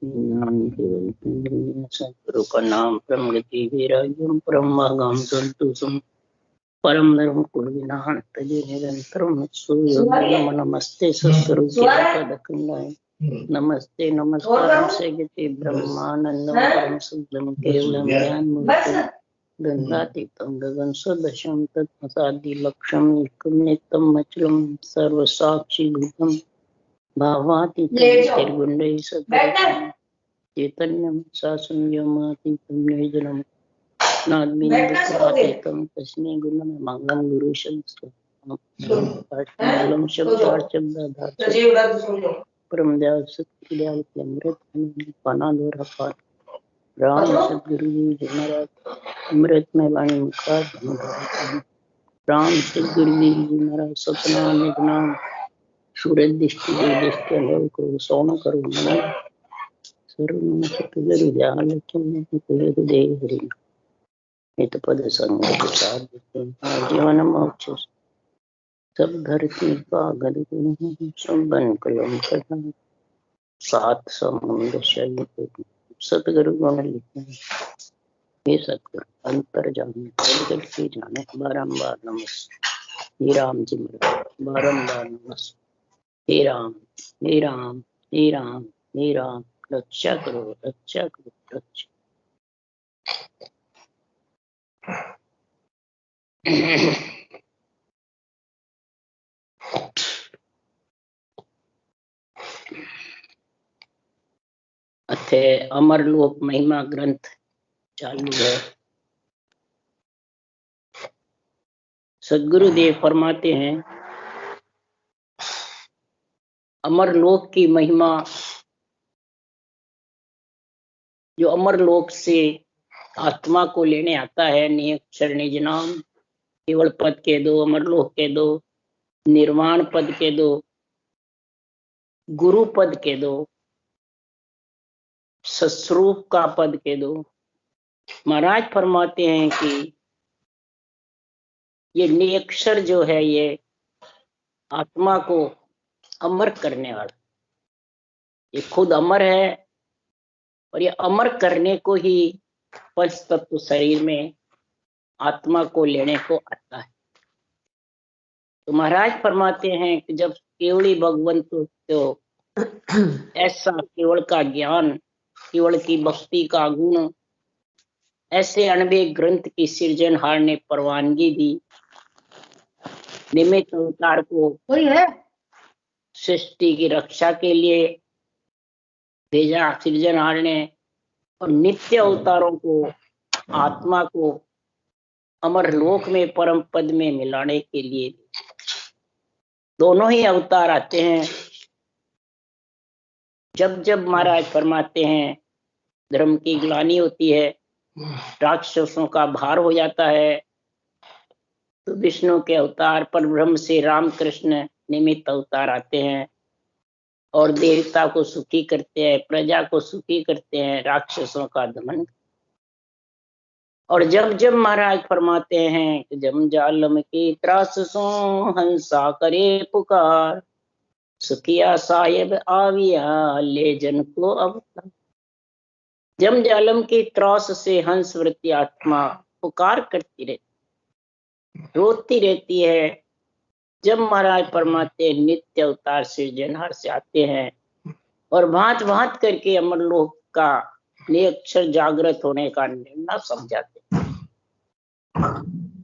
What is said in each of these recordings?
सद्गुरु का नाम परम गति वैराग्यम परम भागम संतोषम परम धर्म कुलविनाहं तजे निरंतरम नमस्ते सत्स्वरूपाय नमस्ते नमस्कारं सेविते ब्रह्मानंदं परम शुद्धं केवलं ज्ञानमूर्तिं गंगातीतं गगन सदृशं तत्प्रसादिलक्षं एकं नित्यं अचलं सर्वसाक्षि भूतं भावातीतं निर्गुणैः सद्गुरुं चैतन्यं सासुन्यमातीतं निर्जनं नाद्मिन्दुकातीतं तस्मै गुणं मंगलं गुरुशब्दं शब्दार्थशब्दाधार परम दयाल सतगुरु के अमृत पाना द्वारा पार राम सतगुरु जी महाराज अमृत में वाणी मुखार राम सतगुरु जी महाराज सपना निगनाम सूरज दृष्टि दृष्टि को सोन करो मन सर्व सतगुरु दयाल के दे हरि हित पद संग प्रसाद जीवन मोक्ष सब धरती का गद सब बन कलम कला सात समुद्र शहीद सतगुरु गुण लिखे हे सतगुरु अंतर जाने जगत की जाने बारंबार नमस् हे राम जी बारंबार नमस् हे राम हे राम हे राम हे राम रक्षा करो रक्षा करो रक्षा अथे अमरलोक महिमा ग्रंथ चालू है। सद्गुरुदेव फरमाते हैं अमरलोक की महिमा, जो अमरलोक से आत्मा को लेने आता है, निरक्षर निज नाम केवल पद के दो, अमरलोक के दो, निर्वाण पद के दो, गुरु पद के दो, सस्वरूप का पद के दो। महाराज फरमाते हैं कि ये निरक्षर जो है ये आत्मा को अमर करने वाला, ये खुद अमर है और ये अमर करने को ही पंच तत्व शरीर में आत्मा को लेने को आता है। तो महाराज फरमाते हैं कि जब केवली भगवंत तो ऐसा केवल का ज्ञान, केवल की भक्ति का गुण, ऐसे अनबे ग्रंथ की सृजनहार ने परवानगी दी। निमित्त अवतार को सृष्टि की रक्षा के लिए भेजा सृजनहार ने, और नित्य अवतारों को आत्मा को अमर लोक में परम पद में मिलाने के लिए दोनों ही अवतार आते हैं। जब जब महाराज फरमाते हैं धर्म की ग्लानि होती है, राक्षसों का भार हो जाता है, तो विष्णु के अवतार पर ब्रह्म से रामकृष्ण निमित्त अवतार आते हैं और देवता को सुखी करते हैं, प्रजा को सुखी करते हैं, राक्षसों का दमन। और जब जब महाराज फरमाते हैं कि जम जालम की त्रास सो हंसा करे पुकार, सुखिया साहेब आविया ले जन को अवतार। जम जालम की त्रास से हंस वृत्ति आत्मा पुकार करती रहती, रोती रहती है। जब महाराज फरमाते नित्य अवतार सृजनहार से आते हैं और भांत भांत करके अमरलोक का निरक्षर जागृत होने का निर्णय समझाते हैं।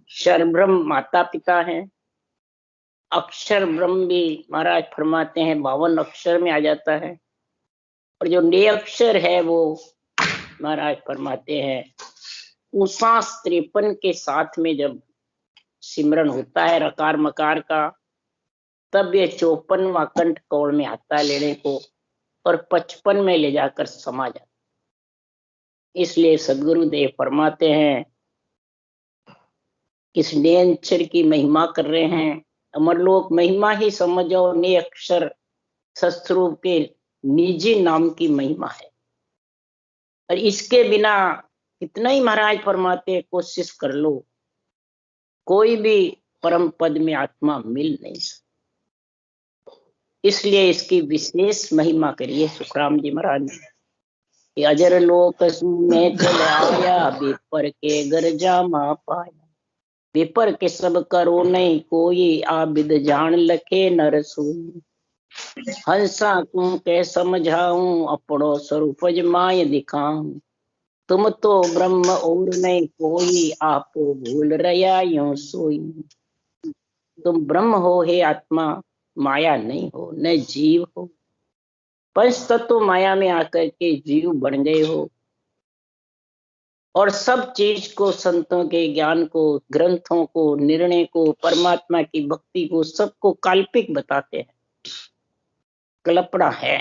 क्षर ब्रह्म माता पिता हैं, अक्षर ब्रह्म भी महाराज फरमाते हैं 52 अक्षर में आ जाता है, और जो निरक्षर है वो महाराज फरमाते हैं 53 के साथ में जब सिमरन होता है रकार मकार का, तब ये 54वां कंठ कौल में आता है लेने को, और 55 में ले जाकर समा जाता। इसलिए सद्गुरुदेव फरमाते हैं इस निरक्षर की महिमा कर रहे हैं। अमरलोक महिमा ही समझो, निरक्षर सस्वरूप के निजी नाम की महिमा है, और इसके बिना कितना ही महाराज फरमाते कोशिश कर लो, कोई भी परम पद में आत्मा मिल नहीं सकती। इसलिए इसकी विशेष महिमा करिए सुखराम जी महाराज ने। कि अजर लोक में चल आया, बेपर के घर जामा पाया। बेपर के सब करो नहीं कोई, आबिद जान लखे नर सोई। हंसा तू के समझाऊं, अपनो स्वरूप जमाय दिखाऊं। तुम तो ब्रह्म और नहीं कोई, आपो भूल रया यूं सोई। तुम ब्रह्म हो हे आत्मा, माया नहीं हो, न जीव हो। पंच तत्व माया में आकर के जीव बन गए हो, और सब चीज को, संतों के ज्ञान को, ग्रंथों को, निर्णय को, परमात्मा की भक्ति को, सबको काल्पिक बताते हैं, कल्पना है।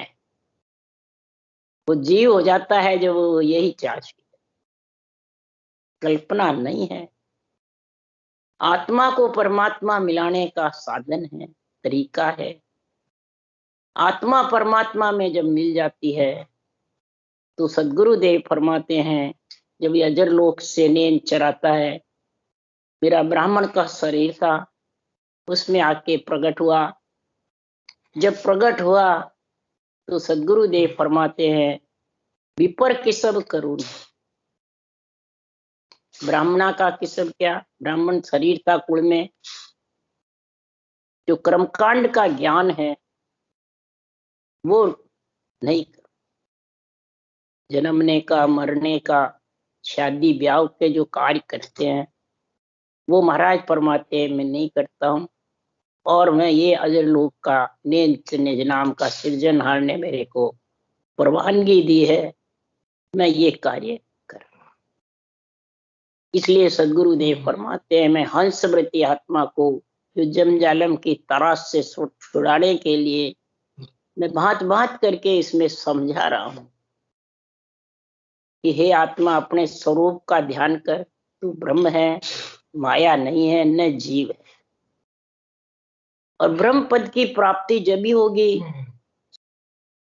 वो जीव हो जाता है जो वो यही चाहती है, कल्पना नहीं है। आत्मा को परमात्मा मिलाने का साधन है, तरीका है। आत्मा परमात्मा में जब मिल जाती है तो सदगुरुदेव फरमाते हैं, जब ये अजर लोक से नींद चराता है, मेरा ब्राह्मण का शरीर था, उसमें आके प्रकट हुआ। जब प्रकट हुआ तो सदगुरुदेव फरमाते हैं, विपर किसब करूं। ब्राह्मणा का किसब क्या, ब्राह्मण शरीर था कुल में, जो कर्मकांड का ज्ञान है वो नहीं, जन्मने का, मरने का, शादी ब्याह के जो कार्य करते हैं वो महाराज फरमाते हैं मैं नहीं करता हूँ, और मैं ये अजर लोक का निज नाम का सृजनहार ने मेरे को परवानगी दी है, मैं ये कार्य कर। इसलिए सदगुरुदेव फरमाते हैं, मैं हंस वृत्ति आत्मा को जो जमजालम की तराश से छुड़ाने के लिए मैं भांत भांत करके इसमें समझा रहा हूं कि हे आत्मा, अपने स्वरूप का ध्यान कर, तू ब्रह्म है, माया नहीं है, न जीव है। और ब्रह्म पद की प्राप्ति जब भी होगी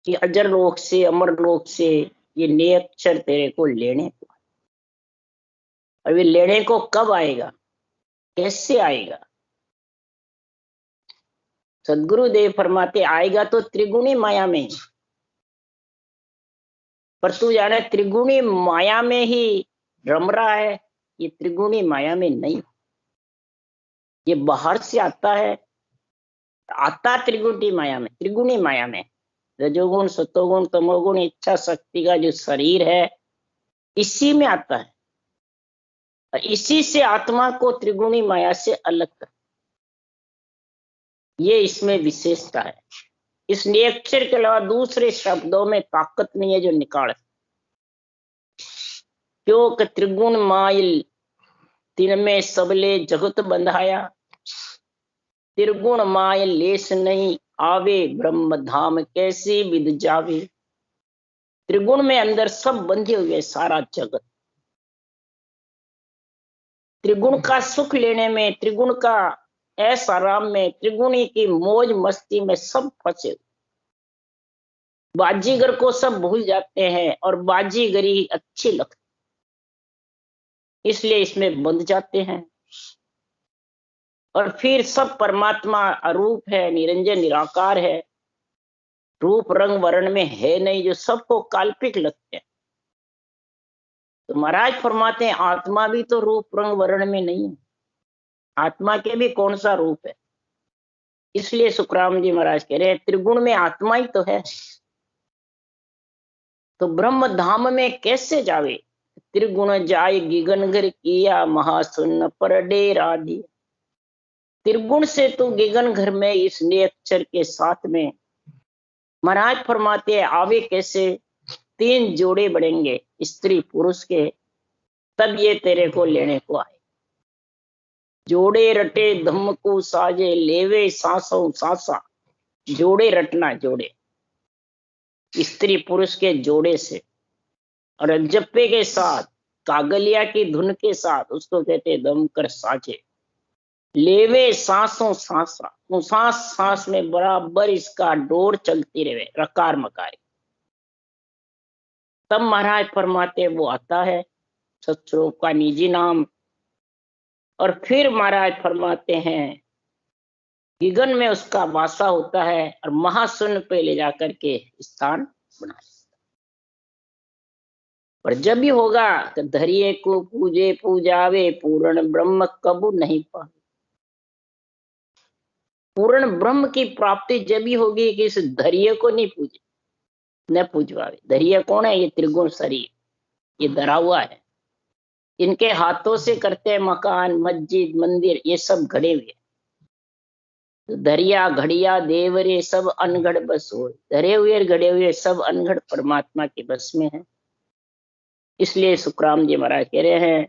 कि अजर लोक से, अमर लोक से ये नए अक्षर तेरे को लेने को। और वे लेने को कब आएगा, कैसे आएगा? सदगुरुदेव फरमाते आएगा तो त्रिगुणी माया में। पर तू जाने त्रिगुणी माया में ही रम रहा है, ये त्रिगुणी माया में नहीं। ये बाहर से आता है, आता त्रिगुणी माया में, त्रिगुणी माया में रजोगुण, सतोगुण, तमोगुण, इच्छा शक्ति का जो शरीर है इसी में आता है। और इसी से आत्मा को त्रिगुणी माया से अलग कर, ये इसमें विशेषता है। इस नियक्षर के अलावा दूसरे शब्दों में ताकत नहीं है जो निकाल। क्यों? त्रिगुण माइल तीन में सबले जगत बंधाया, त्रिगुण माय लेस नहीं आवे, ब्रह्म धाम कैसे विद जावे। त्रिगुण में अंदर सब बंधे हुए, सारा जगत त्रिगुण का सुख लेने में, त्रिगुण का ऐसा आराम में, त्रिगुणी की मौज मस्ती में सब फंसे। बाजीगर को सब भूल जाते हैं और बाजीगरी अच्छी लगती, इसलिए इसमें बंध जाते हैं। और फिर सब परमात्मा अरूप है, निरंजन निराकार है, रूप रंग वर्ण में है नहीं, जो सबको काल्पिक लगते हैं। तो महाराज फरमाते हैं आत्मा भी तो रूप रंग वर्ण में नहीं है, आत्मा के भी कौन सा रूप है। इसलिए सुखराम जी महाराज कह रहे हैं त्रिगुण में आत्मा ही तो है, तो ब्रह्म धाम में कैसे जावे। त्रिगुण जाय गिगन घर किया, महाशून्य पर डेरा दिया। त्रिगुण से तू गिगन घर में इस नियक्षर के साथ में, महाराज फरमाते हैं आवे कैसे, तीन जोड़े बढ़ेंगे स्त्री पुरुष के, तब ये तेरे को लेने को आए। जोड़े रटे धम्म को साजे, लेवे सांसों सांसा। जोड़े रटना, जोड़े स्त्री पुरुष के जोड़े से, और जप्पे के साथ, कागलिया की धुन के साथ, उसको कहते दम कर साजे। लेवे सांसों सांसा, सांस सांस में बराबर इसका डोर चलती रहे, रकार मकार। तब महाराज फरमाते वो आता है सत्स्वरूप का निजी नाम। और फिर महाराज फरमाते हैं गिगन में उसका वासा होता है और महाशून्य पे ले जाकर के स्थान बना। पर जब भी होगा तो धैर्य को पूजे पूजावे, पूर्ण ब्रह्म कबू नहीं पावे। पूर्ण ब्रह्म की प्राप्ति जब भी होगी कि इस धैर्य को नहीं पूजे, न पूजवावे। धैर्य कौन है? ये त्रिगुण शरीर, ये धरा हुआ है। इनके हाथों से करते हैं मकान, मस्जिद, मंदिर, ये सब घड़े हुए। तो धरिया घड़िया देवरे सब अनघड़ बस हो। धरे हुए घड़े हुए सब अनघड़ परमात्मा के बस में है। इसलिए सुखराम जी महाराज कह रहे हैं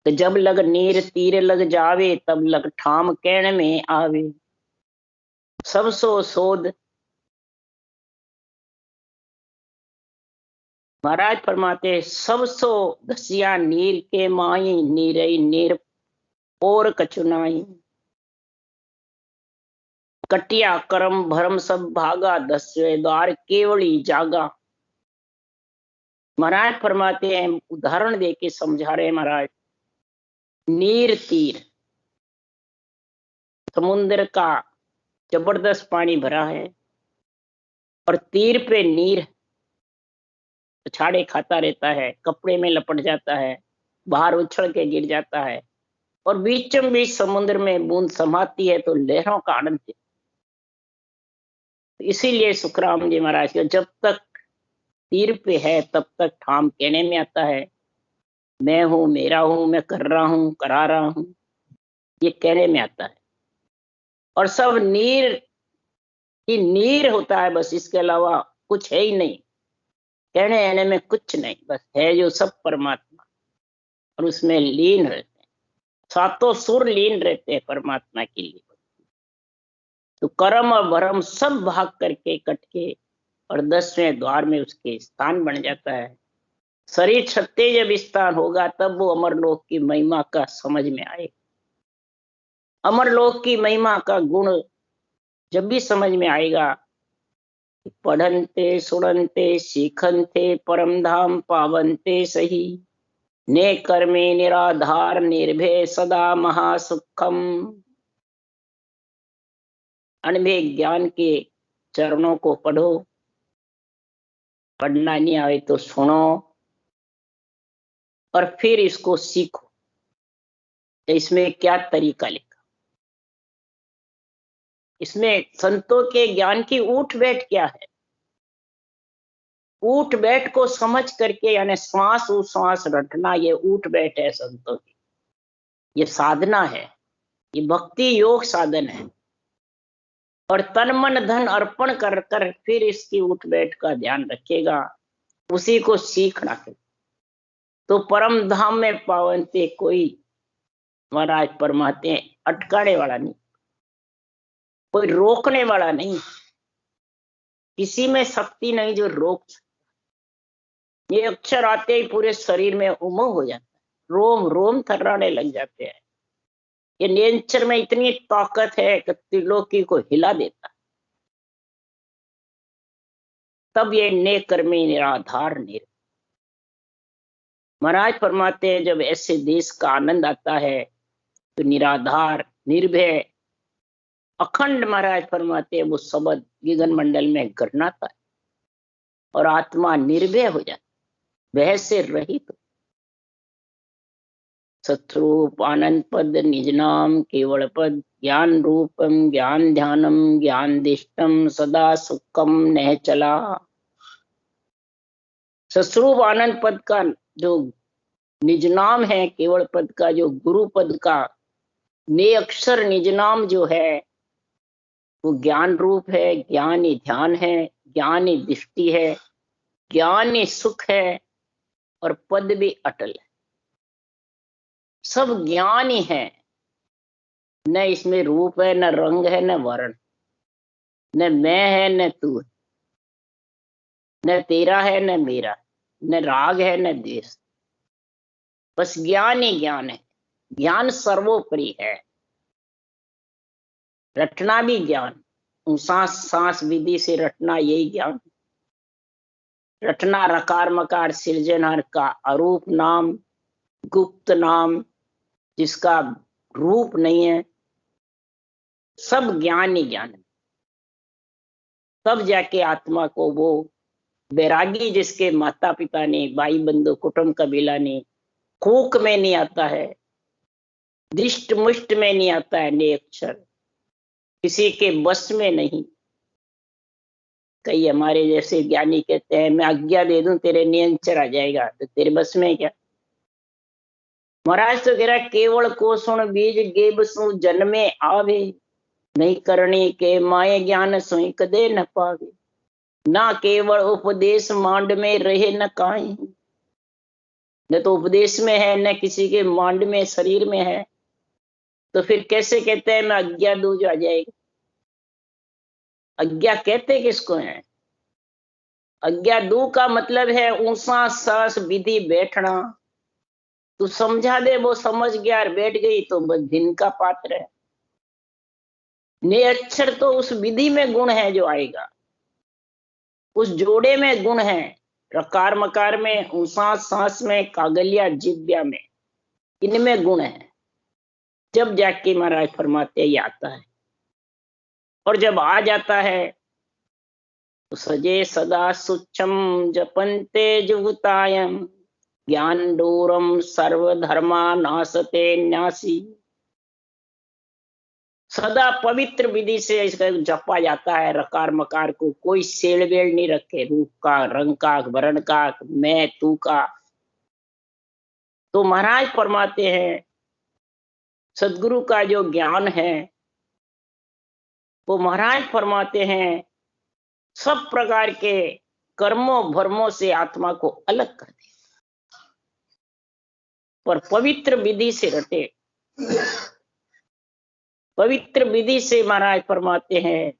कि जब लग नीर तीर लग जावे, तब लग ठाम कहने में आवे। सब सो सोध महाराज फरमाते, सब सो दसिया नीर के माई, नीरई नीर और कचुनाई। कटिया कर्म भरम सब भागा, दसवें द्वार केवली जागा। महाराज फरमाते हैं, उदाहरण देके समझा रहे महाराज, नीर तीर, समुद्र का जबरदस्त पानी भरा है और तीर पे नीर छाड़े खाता रहता है, कपड़े में लपट जाता है, बाहर उछल के गिर जाता है और बीचों बीच समुद्र में बूंद समाती है तो लहरों का आनंद है। इसीलिए सुखराम जी महाराज का जब तक तीर पे है तब तक ठाम कहने में आता है, मैं हूं, मेरा हूं, मैं कर रहा हूं, करा रहा हूं, ये कहने में आता है। और सब नीर ही नीर होता है, बस इसके अलावा कुछ है ही नहीं। कहने आने में कुछ नहीं, बस है जो सब परमात्मा, और उसमें लीन रहते हैं। सातों सुर लीन रहते हैं परमात्मा के लिए। तो कर्म और भरम सब भाग करके कट के और 10वें द्वार में उसके स्थान बन जाता है। शरीर छत्ते जब स्थान होगा तब वो अमरलोक की महिमा का समझ में आएगा। अमरलोक की महिमा का गुण जब भी समझ में आएगा, पढ़नते सुनते सीखनते परम धाम पावनते सही, ने कर्मे निराधार निर्भय सदा महासुखम। अनभय ज्ञान के चरणों को पढ़ो, पढ़ना नहीं आए तो सुनो और फिर इसको सीखो। इसमें क्या तरीका लिखा, इसमें संतों के ज्ञान की उठ बैठ क्या है, उठ बैठ को समझ करके, यानी श्वास उश्वास रटना, ये उठ बैठ है संतों की, ये साधना है, ये भक्ति योग साधन है। और तन मन धन अर्पण कर कर फिर इसकी उठ बैठ का ध्यान रखेगा, उसी को सीखना है तो परम धाम में पावनते। कोई महाराज परमाते अटकाने वाला नहीं, कोई रोकने वाला नहीं, किसी में शक्ति नहीं जो रोक। ये अक्षर आते ही पूरे शरीर में उमंग हो जाता है, रोम रोम थर्राने लग जाते हैं। ये नेचर में इतनी ताकत है कि त्रिलोकी को हिला देता। तब ये ने कर्मी निराधार निर। महाराज फरमाते हैं, जब ऐसे देश का आनंद आता है तो निराधार निर्भय अखंड, महाराज फरमाते हैं, वो शब्द गगन मंडल में गरनाता है और आत्मा निर्भय हो जाती, भय से रहित। सत्रूप आनंद पद निज नाम केवल पद, ज्ञान रूपम ज्ञान ध्यानम ज्ञान दिष्टम सदा सुखम नह चला। सस्वरूप आनंद पद का जो निज नाम है, केवल पद का जो गुरु पद का ने अक्षर निज नाम जो है, वो ज्ञान रूप है, ज्ञानी ध्यान है, ज्ञानी दृष्टि है, ज्ञानी सुख है और पद भी अटल है। सब ज्ञान ही है, न इसमें रूप है, न रंग है, न वर्ण, न मैं है न तू है, न तेरा है न मेरा, न राग है न द्वेष, बस ज्ञान ही ज्ञान है। ज्ञान सर्वोपरि है। रटना भी ज्ञान, सांस सांस विधि से रटना, यही ज्ञान। रटना रकार मकार सृजनहार का अरूप नाम, गुप्त नाम, जिसका रूप नहीं है, सब ज्ञान ही ज्ञान है। तब जाके आत्मा को वो बैरागी जिसके माता पिता ने, भाई बंधु कुटुंब कबीला ने, कूक में नहीं आता है, दृष्ट मुष्ट में नहीं आता है, ने अक्षर किसी के बस में नहीं। कई हमारे जैसे ज्ञानी कहते हैं मैं आज्ञा दे दूं तेरे नियंचर आ जाएगा, तो तेरे बस में क्या। महाराज तो कह रहा केवल को सुन बीज गेब सु जन्मे आवे, नहीं करनी के माये ज्ञान सोई कदे न पावे, ना केवल उपदेश मांड में रहे न काई, न तो उपदेश में है न किसी के मांड में शरीर में है, तो फिर कैसे कहते हैं मैं आज्ञा दूं जो आ जाएगा। आज्ञा कहते किसको है? आज्ञा दू का मतलब है ऊंचा सास विधि बैठना। तू समझा दे वो समझ गया और बैठ गई तो बस दिन का पात्र है। ने अक्षर तो उस विधि में गुण है जो आएगा, उस जोड़े में गुण है, रकार मकार में, ऊंचा सांस में, कागलिया जिव्या में, इनमें गुण है। जब जाके महाराज फरमाते ये आता है, और जब आ जाता है तो सजे सदा सुच्छम जपन्ते जुगतायम, ज्ञान डोरम सर्वधर्मा नासते न्यासी। सदा पवित्र विधि से इसका जपा जाता है। रकार मकार को कोई सेड़ वेड़ नहीं रखे, रूप का, रंग का, वर्ण का, मैं तू का। तो महाराज फरमाते हैं सदगुरु का जो ज्ञान है वो महाराज फरमाते हैं सब प्रकार के कर्मों भर्मों से आत्मा को अलग कर दे, पर पवित्र विधि से रटे। पवित्र विधि से महाराज फरमाते हैं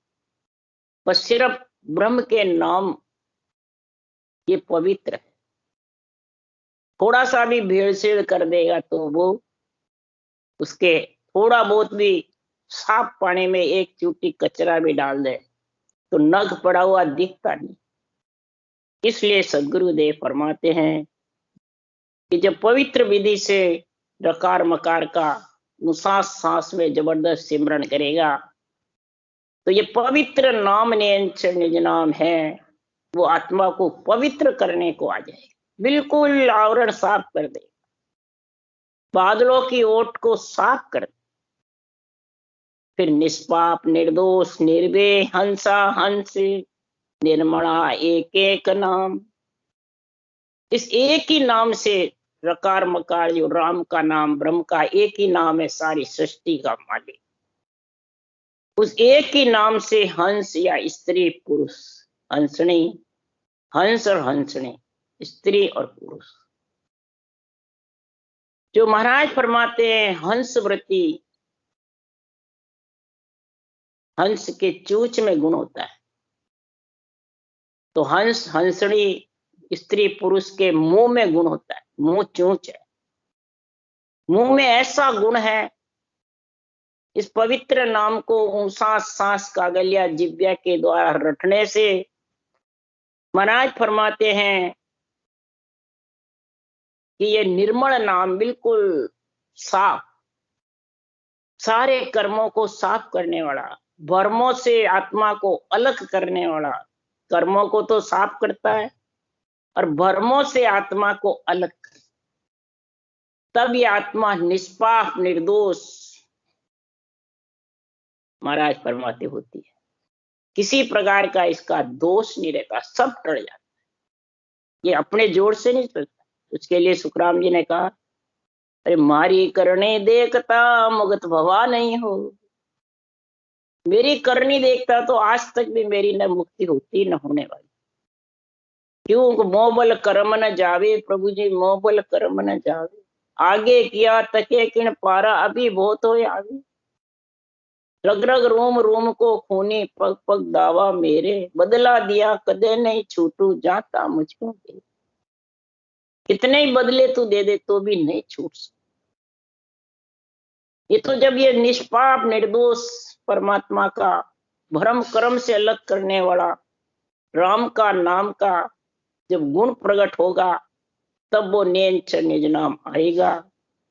बस सिर्फ ब्रह्म के नाम ये पवित्र है। थोड़ा सा भी भेड़सेड़ कर देगा तो वो उसके थोड़ा बहुत भी साफ पानी में एक चूटी कचरा भी डाल दे तो नग पड़ा हुआ दिखता नहीं। इसलिए सदगुरुदेव फरमाते हैं कि जब पवित्र विधि से रकार मकार का उसास सांस में जबरदस्त सिमरन करेगा तो ये पवित्र नाम निज नाम है, वो आत्मा को पवित्र करने को आ जाएगा, बिल्कुल आवरण साफ कर दे, बादलों की ओट को साफ कर दे। फिर निष्पाप निर्दोष निर्भय हंसा हंस निर्मला एक एक नाम। इस एक ही नाम से रकार मकार जो राम का नाम, ब्रह्म का एक ही नाम है, सारी सृष्टि का मालिक। उस एक ही नाम से हंस या स्त्री पुरुष, हंसनी, हंस और हंसनी, स्त्री और पुरुष, जो महाराज फरमाते हैं हंस व्रती, हंस के चूंच में गुण होता है, तो हंस हंसनी स्त्री पुरुष के मुंह में गुण होता है, मुंह चूंच है, मुंह में ऐसा गुण है। इस पवित्र नाम को ऊंसा सांस कागलिया जिव्या के द्वारा रटने से महाराज फरमाते हैं कि ये निर्मल नाम बिल्कुल साफ, सारे कर्मों को साफ करने वाला, भर्मों से आत्मा को अलग करने वाला, कर्मों को तो साफ करता है और भर्मों से आत्मा को अलग करता, तब ये आत्मा निष्पाप निर्दोष महाराज फरमाते होती है। किसी प्रकार का इसका दोष नहीं रहता, सब टल जाता है। ये अपने जोर से नहीं चलता। उसके लिए सुखराम जी ने कहा अरे मारी करने देखता मुगत भवा नहीं हो, मेरी करनी देखता तो आज तक भी मेरी न मुक्ति होती न होने वाली। क्यों? मोबल कर्म न जावे प्रभु जी, मोबल कर्म न जावे, आगे किया तके किण पारा अभी बहुत हो आगे, रग रग रोम रोम को खूनी पग पग दावा मेरे, बदला दिया कदे नहीं छूटू जाता मुझको दे। कितने ही बदले तू दे दे तो भी नहीं छूट सकता। ये तो जब ये निष्पाप निर्दोष परमात्मा का भ्रम कर्म से अलग करने वाला राम का नाम का जब गुण प्रकट होगा तब वो निज नाम आएगा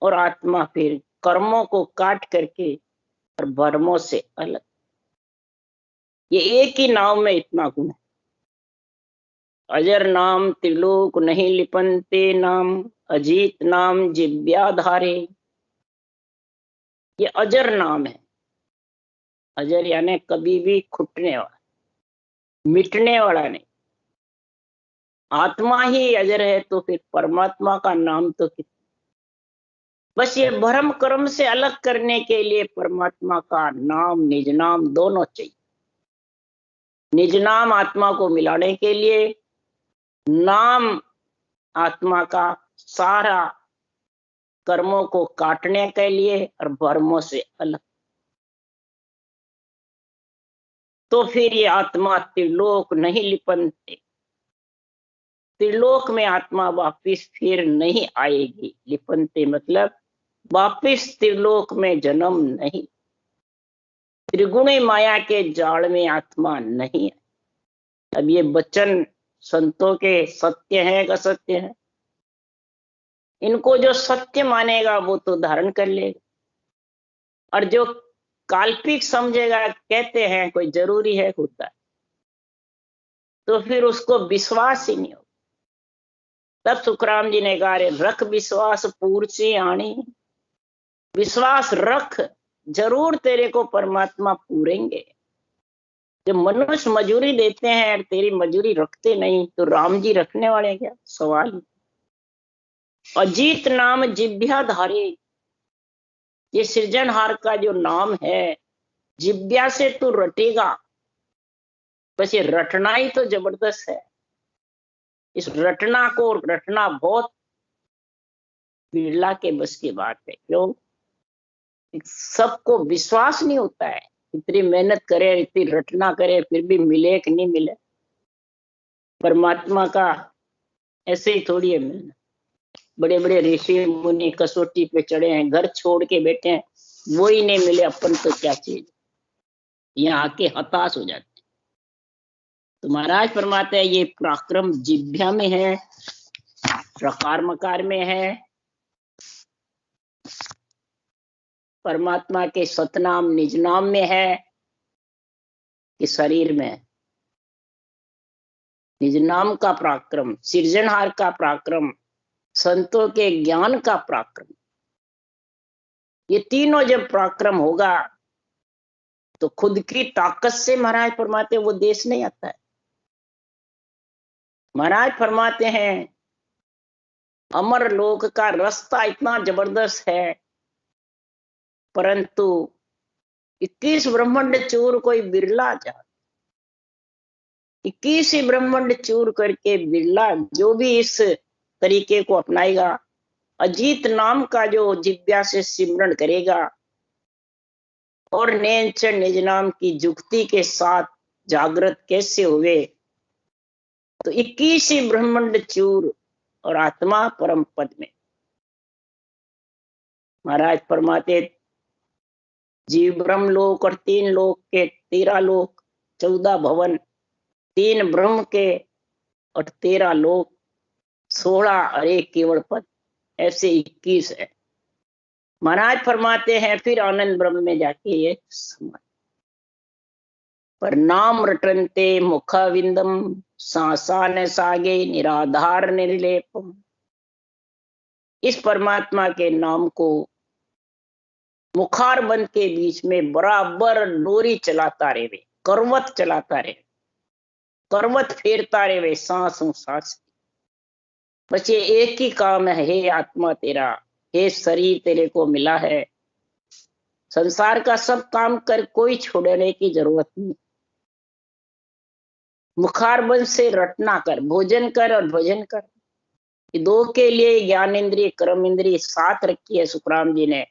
और आत्मा फिर कर्मों को काट करके और भ्रमों से अलग। ये एक ही नाम में इतना गुण है। अजर नाम त्रिलोक नहीं लिपनते नाम, अजीत नाम जिव्याधारे। ये अजर नाम है। अजर यानी कभी भी छूटने वाला, मिटने वाला नहीं। आत्मा ही अजर है तो फिर परमात्मा का नाम तो कितना। बस ये भ्रम कर्म से अलग करने के लिए परमात्मा का नाम, निज नाम दोनों चाहिए। निज नाम आत्मा को मिलाने के लिए, नाम आत्मा का सारा कर्मों को काटने के लिए और भ्रमों से अलग। तो फिर ये आत्मा त्रिलोक नहीं लिपनते, त्रिलोक में आत्मा वापिस फिर नहीं आएगी। लिपनते मतलब वापिस त्रिलोक में जन्म नहीं। त्रिगुणी माया के जाल में आत्मा नहीं है। अब ये वचन संतों के सत्य है कि असत्य है? इनको जो सत्य मानेगा वो तो धारण कर लेगा, और जो काल्पिक समझेगा, कहते हैं कोई जरूरी है होता है, तो फिर उसको विश्वास ही नहीं होगा। तब सुखराम जी ने कहा, रख विश्वास पूर से आनी। विश्वास रख, जरूर तेरे को परमात्मा पूरेंगे। जब मनुष्य मजूरी देते हैं और तेरी मजूरी रखते नहीं, तो राम जी रखने वाले क्या? सवाल। अजीत नाम जिभ्या धारे, ये सृजनहार का जो नाम है, जिभ्या से तू रटेगा। बस ये रटना ही तो जबरदस्त है। इस रटना को रटना बहुत बिरला के बस की बात है। क्यों? सबको विश्वास नहीं होता है। इतनी मेहनत करे, इतनी रटना करे, फिर भी मिले कि नहीं मिले। परमात्मा का ऐसे ही थोड़ी है मिलना। बड़े बड़े ऋषि मुनि कसौटी पे चढ़े हैं, घर छोड़ के बैठे हैं, वो ही नहीं मिले, अपन तो क्या चीज। यहाँ आके हताश हो जाते हैं। तो महाराज फरमाते हैं ये पराक्रम जिभ्या में है, प्रकार मकार में है, परमात्मा के सतनाम निज नाम में है, कि शरीर में है। निज नाम का पराक्रम, सृजनहार का पराक्रम, संतों के ज्ञान का पराक्रम, ये तीनों जब पराक्रम होगा तो खुद की ताकत से महाराज फरमाते वो देश नहीं आता है। महाराज फरमाते हैं अमर लोक का रास्ता इतना जबरदस्त है, परंतु 21 ब्रह्मांड चूर कोई बिरला जा, 21 ही ब्रह्मांड चूर करके बिरला जो भी इस तरीके को अपनाएगा, अजीत नाम का जो जिव्या से सिमरण करेगा और नेंच निज नाम की जुक्ति के साथ जागृत कैसे हुए, तो 21 ही ब्रह्मांड चूर और आत्मा परम पद में। महाराज फरमाते जीव ब्रह्म लोक और 3 लोक के 13 लोक, 14 भवन, 3 ब्रह्म के और 13 लोक, 16 और 1 केवल पद, ऐसे 21 है। महाराज फरमाते हैं फिर आनंद ब्रह्म में जाके ये समाज पर नाम रटनते मुखाविंदम सासान सागे निराधार निर्लेपम। इस परमात्मा के नाम को मुखार बंद के बीच में बराबर डोरी चलाता रहे, करवत चलाता रहे, करवत फेरता रहे सांसों सांस। बस ये एक ही काम है, हे आत्मा तेरा, हे शरीर तेरे को मिला है, संसार का सब काम कर, कोई छोड़ने की जरूरत नहीं। मुखार बंद से रटना कर, भोजन कर और भजन कर। दो के लिए ज्ञान इंद्रिय कर्म इंद्रिय साथ रखी है। सुखराम जी ने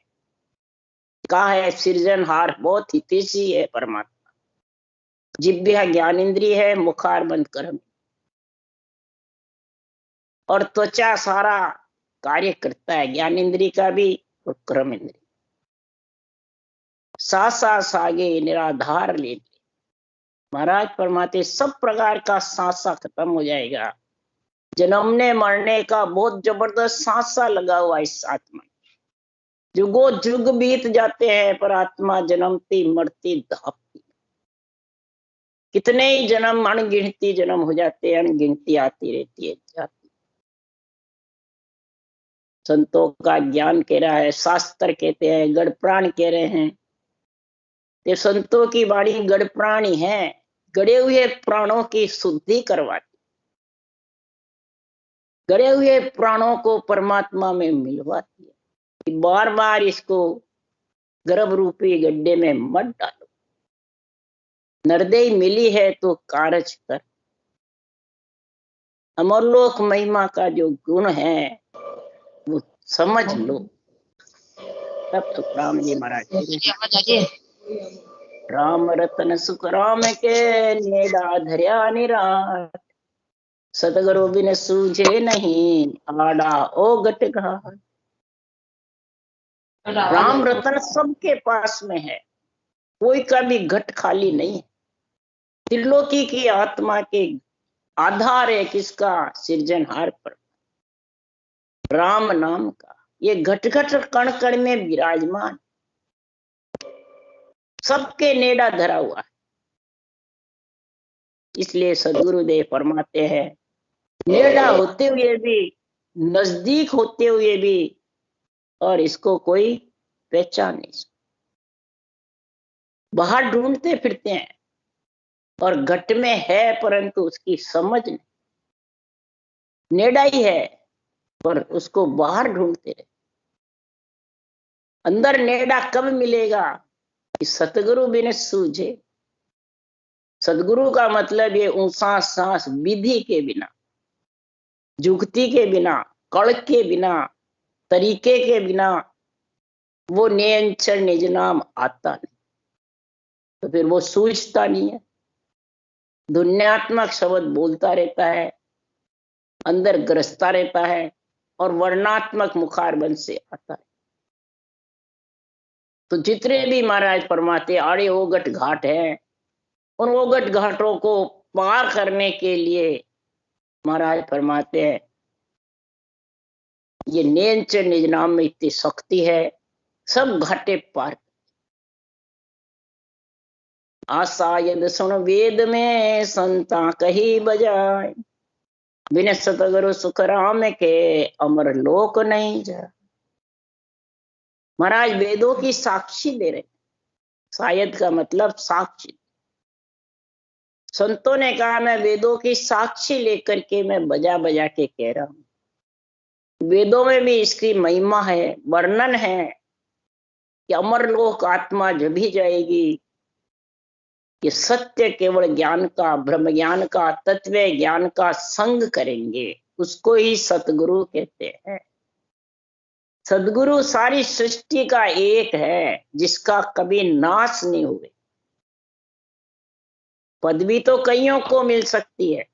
कहा है सृजनहार बहुत हितैषी है परमात्मा। जिभ्या ज्ञान इंद्रिय है, मुखार बंद कर्म, और त्वचा सारा कार्य करता है, ज्ञान इंद्रिय का भी और कर्म इंद्रिय। सासा सागे निराधार ले। महाराज फरमाते सब प्रकार का सांसा खत्म हो जाएगा। जन्मने मरने का बहुत जबरदस्त सांसा लगा हुआ इस आत्मा। जुगो जुग बीत जाते हैं पर आत्मा जन्मती मरती धापती। कितने ही जन्म, अनगिनती जन्म हो जाते हैं, अनगिनती आती रहती है जाती। संतों का ज्ञान कह रहा है, शास्त्र कहते हैं, गढ़ प्राण कह रहे हैं। ये संतों की वाणी गढ़ प्राणी है, गड़े हुए प्राणों की शुद्धि करवाती, गड़े हुए प्राणों को परमात्मा में मिलवाती है। बार बार इसको गर्भ रूपी गड्ढे में मत डालो। नरदेई मिली है तो कारज कर। अमरलोक महिमा का जो गुण है वो समझ लो। तब सुखराम जी महाराज, राम रतन सुख राम के नेड़ा धर्या निराट, सतगुरु बिन सूझे नहीं आड़ा ओ गट घाट। राम रतन सबके पास में है, कोई का भी घट खाली नहीं है। त्रिलोकी की आत्मा के आधार है किसका? सृजनहार पर राम नाम का। ये घट घट कण कण में विराजमान, सबके नेड़ा धरा हुआ है। इसलिए सदगुरुदेव फरमाते हैं, नेड़ा होते हुए भी, नजदीक होते हुए भी, और इसको कोई पहचान नहीं सकता। बाहर ढूंढते फिरते हैं और घट में है परंतु उसकी समझ नहीं। नेड़ा ही है पर उसको बाहर ढूंढते रहे। अंदर नेड़ा कब मिलेगा? कि सतगुरु बिन सूझे। सदगुरु का मतलब ये ऊंसा सांस विधि के बिना, जुगती के बिना, कड़ के बिना, तरीके के बिना वो नियंचर निज नाम आता नहीं। तो फिर वो सूझता नहीं है। ध्वन्यात्मक शब्द बोलता रहता है, अंदर ग्रसता रहता है और वर्णात्मक मुखारबंद से आता है। तो जितने भी महाराज फरमाते आड़े ओगट घाट है, उन ओगट घाटों को पार करने के लिए महाराज फरमाते हैं ये नेंचर निज नाम में इतनी शक्ति है, सब घाटे पार। आशा यद सुन वेद में संता कही बजाय, बिन सतगुरु सुख राम के अमर लोक नहीं जा। महाराज वेदों की साक्षी दे रहे, शायद का मतलब साक्षी। संतों ने कहा मैं वेदों की साक्षी लेकर के मैं बजा बजा के कह रहा हूं। वेदों में भी इसकी महिमा है, वर्णन है कि अमरलोक आत्मा जब भी जाएगी कि सत्य केवल ज्ञान का, ब्रह्म ज्ञान का, तत्व ज्ञान का संग करेंगे, उसको ही सतगुरु कहते हैं। सदगुरु सारी सृष्टि का एक है जिसका कभी नाश नहीं हुए। पदवी तो कईयों को मिल सकती है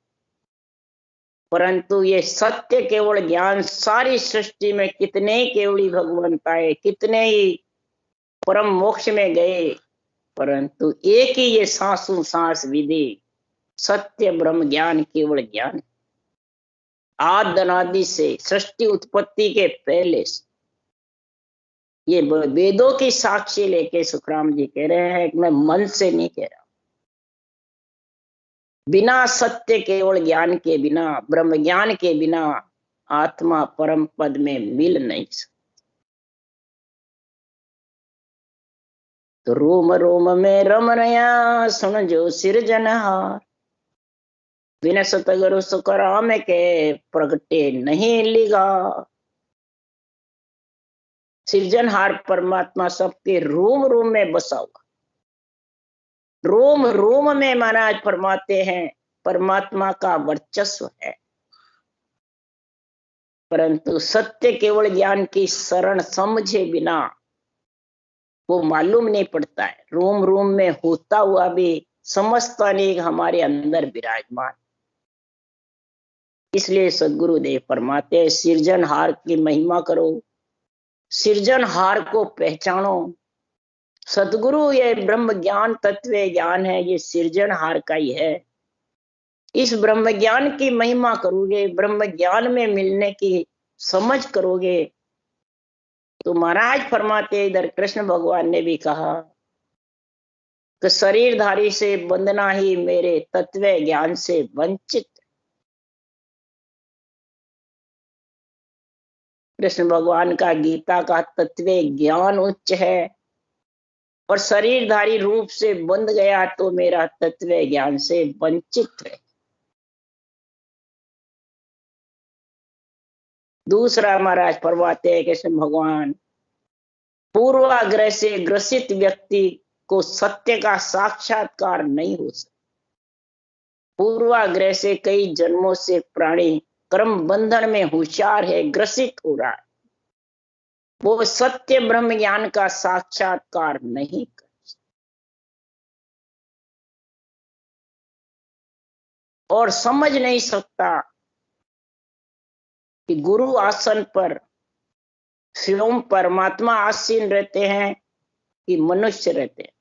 परंतु ये सत्य केवल ज्ञान सारी सृष्टि में कितने ही केवली भगवान पाए, कितने ही परम मोक्ष में गए, परंतु एक ही ये सांसों सांस विधि सत्य ब्रह्म ज्ञान केवल ज्ञान। आदि अनादि से, सृष्टि उत्पत्ति के पहले से ये वेदों की साक्षी लेके सुखराम जी कह रहे हैं कि मैं मन से नहीं कह रहा। बिना सत्य केवल ज्ञान के बिना, ब्रह्म ज्ञान के बिना आत्मा परम पद में मिल नहीं सकती। तो रोम रोम में रम रया सुन जो सिरजनहार, बिन सतगुरु सुख राम के प्रगटे नहीं लिगा। सृजनहार परमात्मा सबके रोम रोम में बसा हुआ, रोम रोम में महाराज फरमाते हैं परमात्मा का वर्चस्व है। परंतु सत्य केवल ज्ञान की शरण समझे बिना वो मालूम नहीं पड़ता है। रोम रोम में होता हुआ भी समझता नहीं हमारे अंदर विराजमान। इसलिए सदगुरुदेव फरमाते हैं सृजनहार की महिमा करो, सृजनहार को पहचानो। सदगुरु ये ब्रह्म ज्ञान तत्व ज्ञान है, ये सृजनहार का ही है। इस ब्रह्म ज्ञान की महिमा करोगे, ब्रह्म ज्ञान में मिलने की समझ करोगे तो महाराज फरमाते इधर कृष्ण भगवान ने भी कहा कि शरीरधारी से बंधना ही मेरे तत्व ज्ञान से वंचित। कृष्ण भगवान का गीता का तत्व ज्ञान उच्च है और शरीरधारी रूप से बंध गया तो मेरा तत्व ज्ञान से वंचित है। दूसरा महाराज फरमाते हैं कृष्ण भगवान, पूर्वाग्रह से ग्रसित व्यक्ति को सत्य का साक्षात्कार नहीं हो सकता। पूर्वाग्रह से कई जन्मों से प्राणी कर्म बंधन में होशियार है, ग्रसित हो रहा है, वो सत्य ब्रह्म ज्ञान का साक्षात्कार नहीं कर और समझ नहीं सकता कि गुरु आसन पर स्वयं परमात्मा आसीन रहते हैं कि मनुष्य रहते हैं।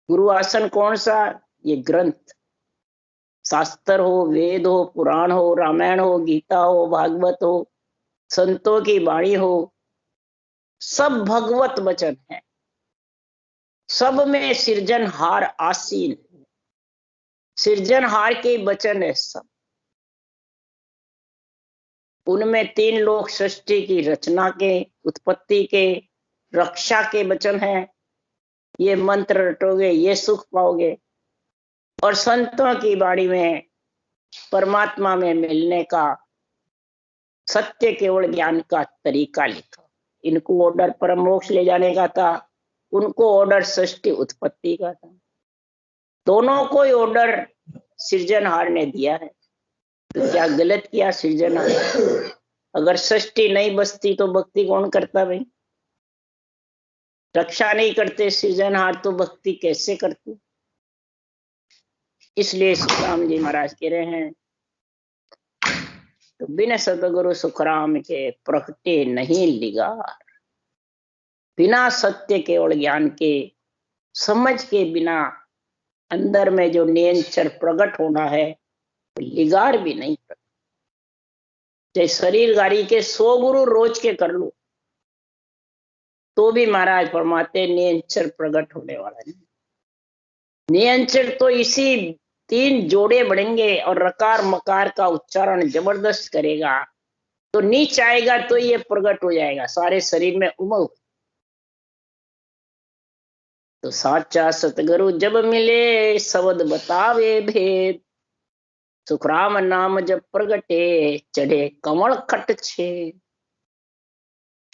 गुरु आसन कौन सा? ये ग्रंथ, शास्त्र हो, वेद हो, पुराण हो, रामायण हो, गीता हो, भागवत हो, संतों की वाणी हो, सब भगवत वचन है। सब में सृजनहार आसीन, सृजनहार के वचन है सब। उनमें तीन लोक सृष्टि की रचना के, उत्पत्ति के, रक्षा के वचन है। ये मंत्र रटोगे ये सुख पाओगे। और संतों की वाणी में परमात्मा में मिलने का सत्य केवल ज्ञान का तरीका लिखा। इनको ऑर्डर परम मोक्ष ले जाने का था, उनको ऑर्डर सृष्टि उत्पत्ति का था। दोनों को ऑर्डर सृजनहार ने दिया है। तो क्या गलत किया सृजनहार? अगर सृष्टि नहीं बसती तो भक्ति कौन करता भाई? रक्षा नहीं करते सृजनहार तो भक्ति कैसे करते? इसलिए सुखराम जी महाराज कह रहे हैं, तो बिना सतगुरु सुखराम के प्रकटे नहीं लिगार। बिना सत्य केवल ज्ञान के, समझ के बिना अंदर में जो नियंचर प्रकट होना है, लिगार भी नहीं करता। चाहे शरीर गाड़ी के 100 गुरु रोज के कर लो तो भी महाराज फरमाते नियंचर प्रकट होने वाला नहीं। नियंचर तो इसी 3 जोड़े बढ़ेंगे और रकार मकार का उच्चारण जबरदस्त करेगा तो नीच आएगा तो ये प्रकट हो जाएगा, सारे शरीर में उमंग। तो साचा सतगुरु जब मिले शब्द बतावे भेद, सुखराम नाम जब प्रगटे चढ़े कमल खट छे।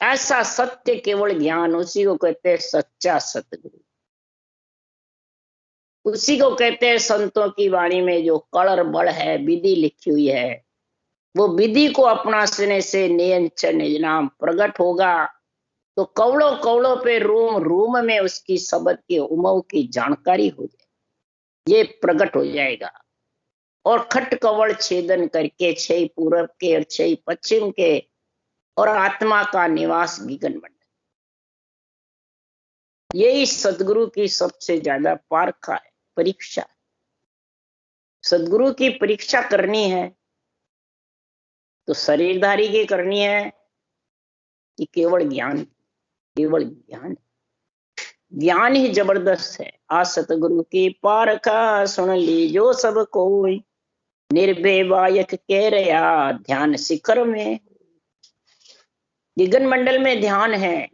ऐसा सत्य केवल ज्ञान, उसी को कहते हैं सच्चा सतगुरु। उसी को कहते हैं संतों की वाणी में जो कलर बड़ है, विधि लिखी हुई है, वो विधि को अपनाने से नियंचन नाम प्रकट होगा तो कवड़ों कवड़ों पे रूम रूम में उसकी शब्द के उमव की जानकारी हो जाए, ये प्रकट हो जाएगा। और खट कवड़ छेदन करके 6 पूरब के और 6 पश्चिम के और आत्मा का निवास गगन मंडल। यही सदगुरु की सबसे ज्यादा पारखा है, परीक्षा। सदगुरु की परीक्षा करनी है तो शरीरधारी की करनी है कि केवल ज्ञान? केवल ज्ञान, ज्ञान ही जबरदस्त है। आ सतगुरु की पारखा सुन ली जो सब कोई, निर्भय बायक कह रहा ध्यान शिखर में। गगन मंडल में ध्यान है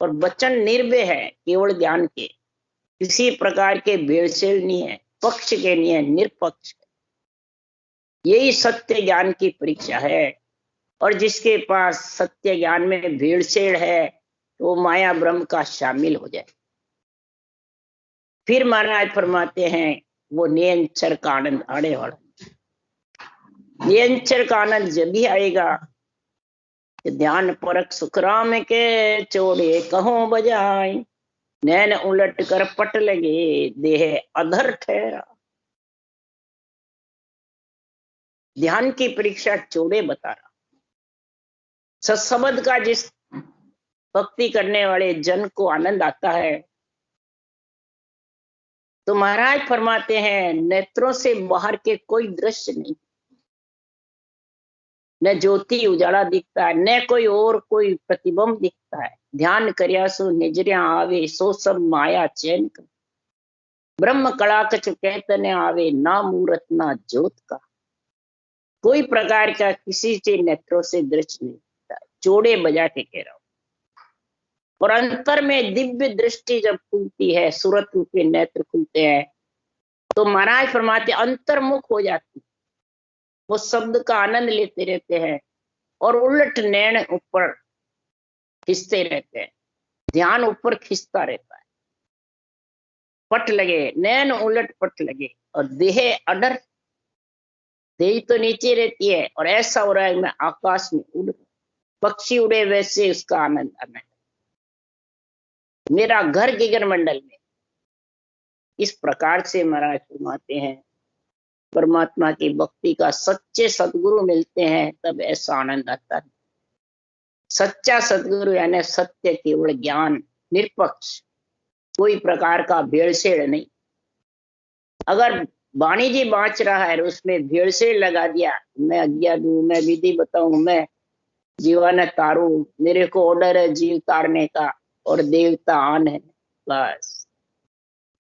और वचन निर्भय है केवल ज्ञान के, किसी प्रकार के भेड़सेल नहीं है, पक्ष के नहीं है, निरपक्ष। यही सत्य ज्ञान की परीक्षा है। और जिसके पास सत्य ज्ञान में भेड़सेल है तो वो माया ब्रह्म का शामिल हो जाए। फिर महाराज फरमाते हैं वो नियंचर का आनंद आने वाला। नियंचर का आनंद जब भी आएगा ध्यान परक सुखराम के चोड़े कहों बजाए, नैन उलट कर पट लगे देह अधर ठहरा। ध्यान की परीक्षा चोड़े बता रहा। सत्सबद का जिस भक्ति करने वाले जन को आनंद आता है तो महाराज फरमाते हैं नेत्रों से बाहर के कोई दृश्य नहीं, न ज्योति उजाला दिखता है, न कोई प्रतिबिंब दिखता है। ध्यान करया सो निजरिया आवे, सो सब माया चैन कर। ब्रह्म कला कछ कहत न आवे, ना मूरत ना ज्योत का। कोई प्रकार का किसी से नेत्रों से दृष्टि नहीं दिखता। जोड़े बजा के कह रहा हूं। और अंतर में दिव्य दृष्टि जब खुलती है, सूरत रूपी नेत्र खुलते हैं, तो महाराज फरमाते अंतर्मुख हो जाती। वो शब्द का आनंद लेते रहते हैं और उलट नैन ऊपर खिंचते रहते हैं। ध्यान ऊपर खिंचता रहता है, पट लगे, नैन उलट पट लगे। और देह अडर, देह तो नीचे रहती है और ऐसा हो रहा है मैं आकाश में उड़, पक्षी उड़े वैसे उसका आनंद आना। मेरा घर गगन मंडल में। इस प्रकार से महाराज फरमाते हैं परमात्मा की भक्ति का सच्चे सदगुरु मिलते हैं तब ऐसा आनंद आता है। सच्चा सदगुरु यानी सत्य केवल ज्ञान, निरपक्ष, कोई प्रकार का भेड़सेड़ नहीं। अगर वाणी जी बाँच रहा है और उसमें भेड़सेड़ लगा दिया, मैं आज्ञा दूं, मैं विधि बताऊं, मैं जीवन तारू, मेरे को ऑर्डर है जीव तारने का और देवता आन है, बस।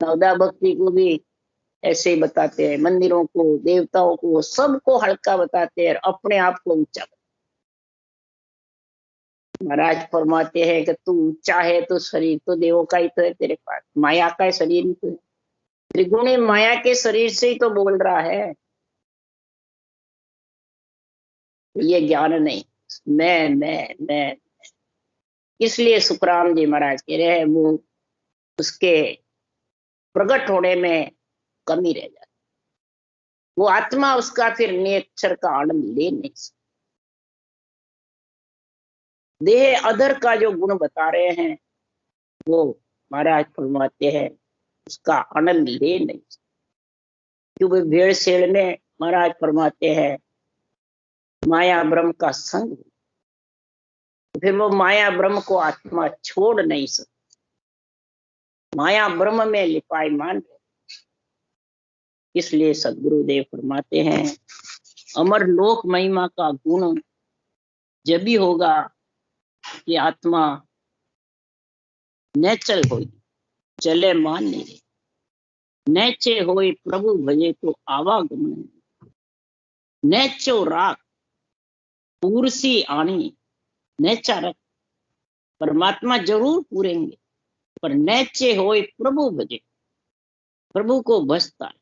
नवदा भक्ति को भी ऐसे ही बताते हैं, मंदिरों को, देवताओं को, सबको हल्का बताते हैं और अपने आप को ऊंचा। महाराज फरमाते हैं कि तू ऊंचा है तो शरीर तो देवों का ही तो है तेरे पास, माया का शरीर ही तो है। त्रिगुणी माया के शरीर से ही तो बोल रहा है। ये ज्ञान नहीं, मैं। इसलिए सुखराम जी महाराज कह रहे हैं वो उसके प्रकट होने में कमी रह जाती। वो आत्मा उसका फिर नेचर का आनंद ले नहीं सकती। देह अधर का जो गुण बता रहे हैं वो महाराज फरमाते हैं उसका आनंद ले नहीं सकते, क्योंकि भेड़ शेड़ में महाराज फरमाते हैं माया ब्रह्म का संग, फिर वो माया ब्रह्म को आत्मा छोड़ नहीं सकती। माया ब्रह्म में लिपायमान है। इसलिए सदगुरुदेव फरमाते हैं अमर लोक महिमा का गुण जब भी होगा कि आत्मा नेचल होगी, चले मान नहीं रहे। नेचे होए प्रभु भजे तो आवागमन, नेचो राख पूरसी आनी, नेचा रख। परमात्मा जरूर पूरेंगे, पर नेचे होए प्रभु भजे, प्रभु को भजता है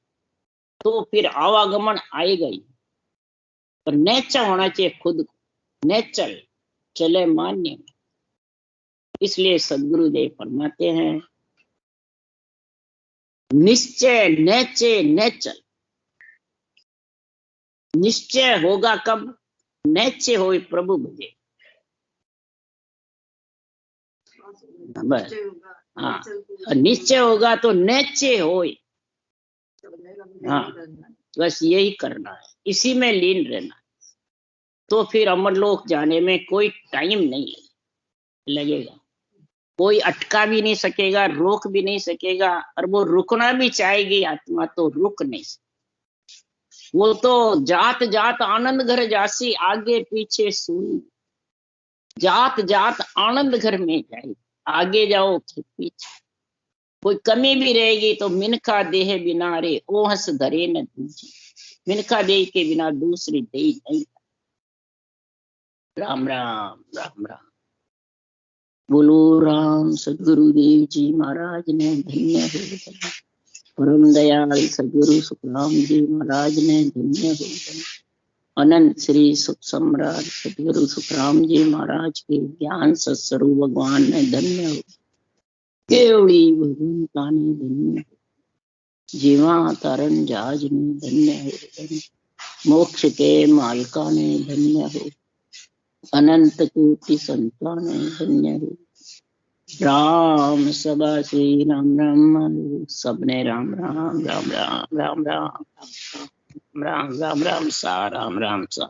तो फिर आवागमन आएगा ही। पर नेचा होना चाहिए खुद को, नेचल, चले मान्य। इसलिए सदगुरुदेव फरमाते हैं निश्चय नेचे नेचल। निश्चय होगा कब? नेचे होए प्रभु भजे। बस हाँ, निश्चय होगा तो नेचे होए। हाँ, बस यही करना है, इसी में लीन रहना है। तो फिर अमरलोक जाने में कोई टाइम नहीं लगेगा, कोई अटका भी नहीं सकेगा, रोक भी नहीं सकेगा। और वो रुकना भी चाहेगी आत्मा तो रुक नहीं सकेगी। वो तो जात जात आनंद घर जासी, आगे पीछे सुनी। जात जात आनंद घर में जाए, आगे जाओ फिर पीछे। कोई कमी भी रहेगी तो मिनखा देह बिना रे ओ हंस धरे न दूजी। मिनखा देह के बिना दूसरी देह नहीं। राम राम राम राम। बोलो राम सदगुरुदेव जी महाराज ने धन्य हो। परम दयाल सदगुरु सुखराम जी महाराज ने धन्य हो। अनंत श्री सुख सम्राट सदगुरु सुखराम जी महाराज के ज्ञान सत्स्वरूप भगवान ने धन्य हो। केवड़ी भगवंता ने धन्य हो। जीवा तारण जहाज ने धन्य हो। मोक्ष के मालका ने धन्य हो। अनंत कोटि संतान ने धन्य हो। राम सभा श्री राम राम, सबने राम राम राम राम राम राम राम राम राम राम सा राम राम सा।